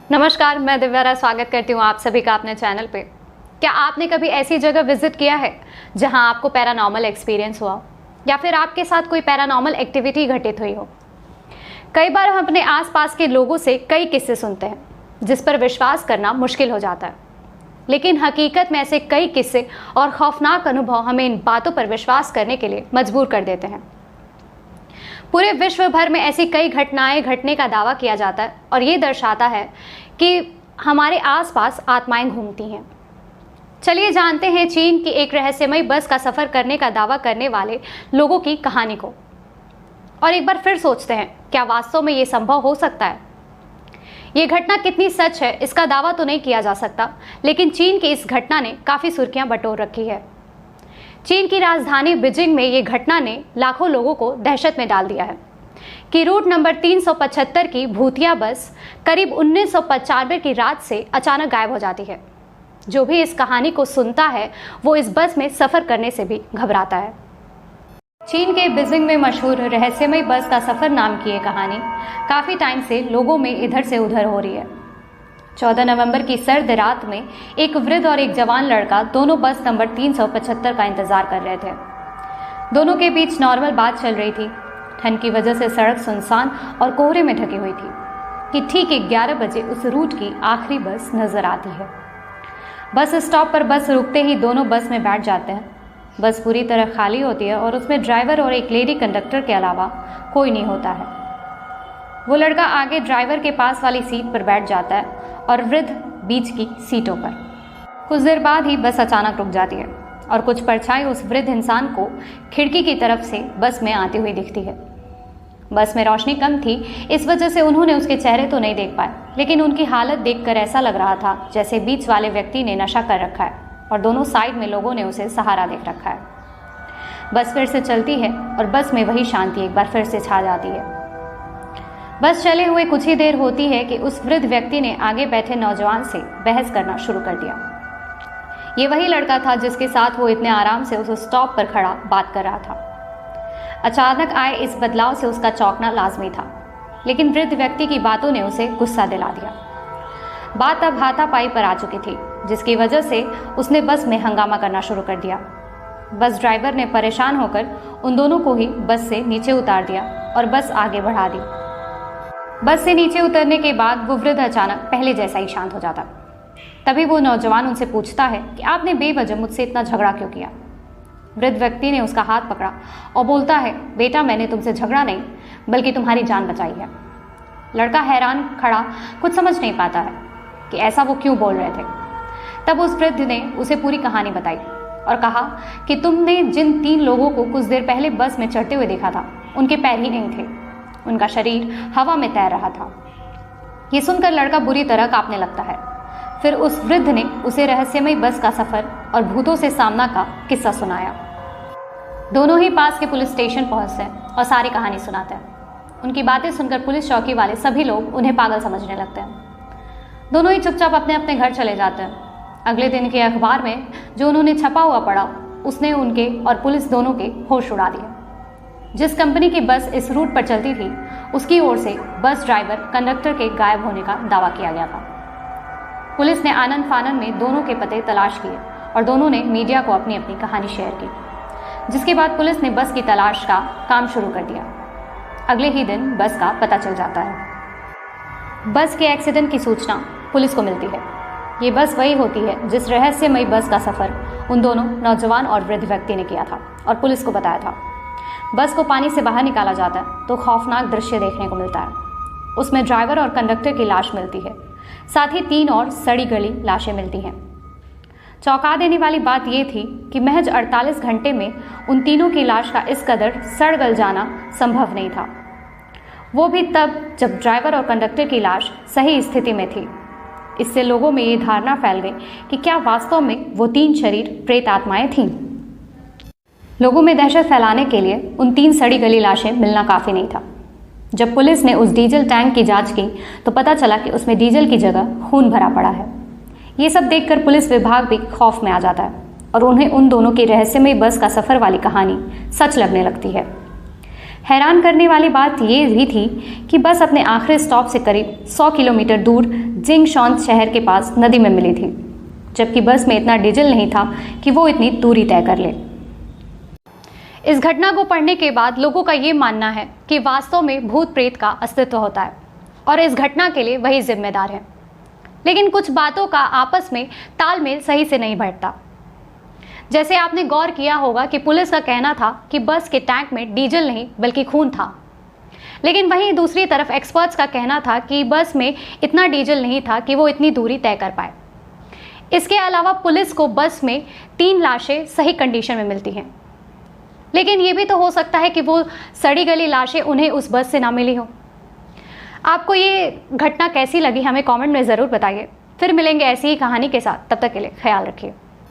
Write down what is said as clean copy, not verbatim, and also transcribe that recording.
नमस्कार, मैं दिव्या राय स्वागत करती हूँ आप सभी का अपने चैनल पे। क्या आपने कभी ऐसी जगह विजिट किया है जहाँ आपको पैरानॉर्मल एक्सपीरियंस हुआ या फिर आपके साथ कोई पैरानॉर्मल एक्टिविटी घटित हुई हो? कई बार हम अपने आसपास के लोगों से कई किस्से सुनते हैं जिस पर विश्वास करना मुश्किल हो जाता है, लेकिन हकीकत में ऐसे कई किस्से और खौफनाक अनुभव हमें इन बातों पर विश्वास करने के लिए मजबूर कर देते हैं। पूरे विश्व भर में ऐसी कई घटनाएं घटने का दावा किया जाता है और ये दर्शाता है कि हमारे आसपास आत्माएं घूमती हैं। चलिए जानते हैं चीन की एक रहस्यमयी बस का सफ़र करने का दावा करने वाले लोगों की कहानी को, और एक बार फिर सोचते हैं क्या वास्तव में ये संभव हो सकता है। ये घटना कितनी सच है इसका दावा तो नहीं किया जा सकता, लेकिन चीन की इस घटना ने काफ़ी सुर्खियां बटोर रखी है। चीन की राजधानी बीजिंग में ये घटना ने लाखों लोगों को दहशत में डाल दिया है कि रूट नंबर 375 की भूतिया बस करीब 1995 की रात से अचानक गायब हो जाती है। जो भी इस कहानी को सुनता है वो इस बस में सफ़र करने से भी घबराता है। चीन के बीजिंग में मशहूर रहस्यमयी बस का सफ़र नाम की ये कहानी काफ़ी टाइम से लोगों में इधर से उधर हो रही है। 14 नवंबर की सर्द रात में एक वृद्ध और एक जवान लड़का दोनों बस नंबर 375 का इंतजार कर रहे थे। दोनों के बीच नॉर्मल बात चल रही थी। ठंड की वजह से सड़क सुनसान और कोहरे में ढकी हुई थी कि ठीक 11 बजे उस रूट की आखिरी बस नजर आती है। बस स्टॉप पर बस रुकते ही दोनों बस में बैठ जाते हैं। बस पूरी तरह खाली होती है और उसमें ड्राइवर और एक लेडी कंडक्टर के अलावा कोई नहीं होता है। वो लड़का आगे ड्राइवर के पास वाली सीट पर बैठ जाता है और वृद्ध बीच की सीटों पर। कुछ देर बाद ही बस अचानक रुक जाती है और कुछ परछाई उस वृद्ध इंसान को खिड़की की तरफ से बस में आती हुई दिखती है। बस में रोशनी कम थी, इस वजह से उन्होंने उसके चेहरे तो नहीं देख पाए, लेकिन उनकी हालत देखकर ऐसा लग रहा था जैसे बीच वाले व्यक्ति ने नशा कर रखा है और दोनों साइड में लोगों ने उसे सहारा देख रखा है। बस फिर से चलती है और बस में वही शांति एक बार फिर से छा जाती है। बस चले हुए कुछ ही देर होती है कि उस वृद्ध व्यक्ति ने आगे बैठे नौजवान से बहस करना शुरू कर दिया। ये वही लड़का था जिसके साथ वो इतने आराम से उस स्टॉप पर खड़ा बात कर रहा था। अचानक आए इस बदलाव से उसका चौंकना लाजमी था, लेकिन वृद्ध व्यक्ति की बातों ने उसे गुस्सा दिला दिया। बात अब हाथापाई पर आ चुकी थी, जिसकी वजह से उसने बस में हंगामा करना शुरू कर दिया। बस ड्राइवर ने परेशान होकर उन दोनों को ही बस से नीचे उतार दिया और बस आगे बढ़ा दी। बस से नीचे उतरने के बाद वो वृद्ध अचानक पहले जैसा ही शांत हो जाता। तभी वो नौजवान उनसे पूछता है कि आपने बेवजह मुझसे इतना झगड़ा क्यों किया। वृद्ध व्यक्ति ने उसका हाथ पकड़ा और बोलता है, बेटा मैंने तुमसे झगड़ा नहीं बल्कि तुम्हारी जान बचाई है। लड़का हैरान खड़ा कुछ समझ नहीं पाता है कि ऐसा वो क्यों बोल रहे थे। तब उस वृद्ध ने उसे पूरी कहानी बताई और कहा कि तुमने जिन 3 लोगों को कुछ देर पहले बस में चढ़ते हुए देखा था उनके पैर ही नहीं थे, उनका शरीर हवा में तैर रहा था। ये सुनकर लड़का बुरी तरह कांपने लगता है। फिर उस वृद्ध ने उसे रहस्यमयी बस का सफर और भूतों से सामना का किस्सा सुनाया। दोनों ही पास के पुलिस स्टेशन पहुंचते हैं और सारी कहानी सुनाते हैं। उनकी बातें सुनकर पुलिस चौकी वाले सभी लोग उन्हें पागल समझने लगते हैं। दोनों ही चुपचाप अपने अपने घर चले जाते हैं। अगले दिन के अखबार में जो उन्होंने छपा हुआ पढ़ा उसने उनके और पुलिस दोनों के होश उड़ा दिए। जिस कंपनी की बस इस रूट पर चलती थी उसकी ओर से बस ड्राइवर कंडक्टर के गायब होने का दावा किया गया था। पुलिस ने आनन फानन में दोनों के पते तलाश किए और दोनों ने मीडिया को अपनी अपनी कहानी शेयर की, जिसके बाद पुलिस ने बस की तलाश का काम शुरू कर दिया। अगले ही दिन बस का पता चल जाता है। बस के एक्सीडेंट की सूचना पुलिस को मिलती है। ये बस वही होती है जिस रहस्यमयी बस का सफर उन दोनों नौजवान और वृद्ध व्यक्ति ने किया था और पुलिस को बताया था। बस को पानी से बाहर निकाला जाता है तो खौफनाक दृश्य देखने को मिलता है। उसमें ड्राइवर और कंडक्टर की लाश मिलती है, साथ ही 3 और सड़ी गली लाशें मिलती हैं। चौंका देने वाली बात यह थी कि महज 48 घंटे में उन तीनों की लाश का इस कदर सड़ गल जाना संभव नहीं था, वो भी तब जब ड्राइवर और कंडक्टर की लाश सही स्थिति में थी। इससे लोगों में ये धारणा फैल गई कि क्या वास्तव में वो 3 शरीर प्रेत आत्माएं थीं। लोगों में दहशत फैलाने के लिए उन 3 सड़ी गली लाशें मिलना काफ़ी नहीं था। जब पुलिस ने उस डीजल टैंक की जांच की तो पता चला कि उसमें डीजल की जगह खून भरा पड़ा है। ये सब देखकर पुलिस विभाग भी खौफ में आ जाता है और उन्हें उन दोनों की रहस्यमयी बस का सफ़र वाली कहानी सच लगने लगती है। हैरान करने वाली बात ये भी थी कि बस अपने आखिरी स्टॉप से करीब 100 किलोमीटर दूर जिंगशॉन शहर के पास नदी में मिली थी, जबकि बस में इतना डीजल नहीं था कि वो इतनी दूरी तय कर ले। इस घटना को पढ़ने के बाद लोगों का ये मानना है कि वास्तव में भूत प्रेत का अस्तित्व होता है और इस घटना के लिए वही जिम्मेदार है। लेकिन कुछ बातों का आपस में तालमेल सही से नहीं बैठता। जैसे आपने गौर किया होगा कि पुलिस का कहना था कि बस के टैंक में डीजल नहीं बल्कि खून था, लेकिन वहीं दूसरी तरफ एक्सपर्ट्स का कहना था कि बस में इतना डीजल नहीं था कि वो इतनी दूरी तय कर पाए। इसके अलावा पुलिस को बस में 3 लाशें सही कंडीशन में मिलती हैं, लेकिन ये भी तो हो सकता है कि वो सड़ी गली लाशें उन्हें उस बस से ना मिली हो। आपको ये घटना कैसी लगी हमें कमेंट में ज़रूर बताइए। फिर मिलेंगे ऐसी ही कहानी के साथ, तब तक के लिए ख्याल रखिए।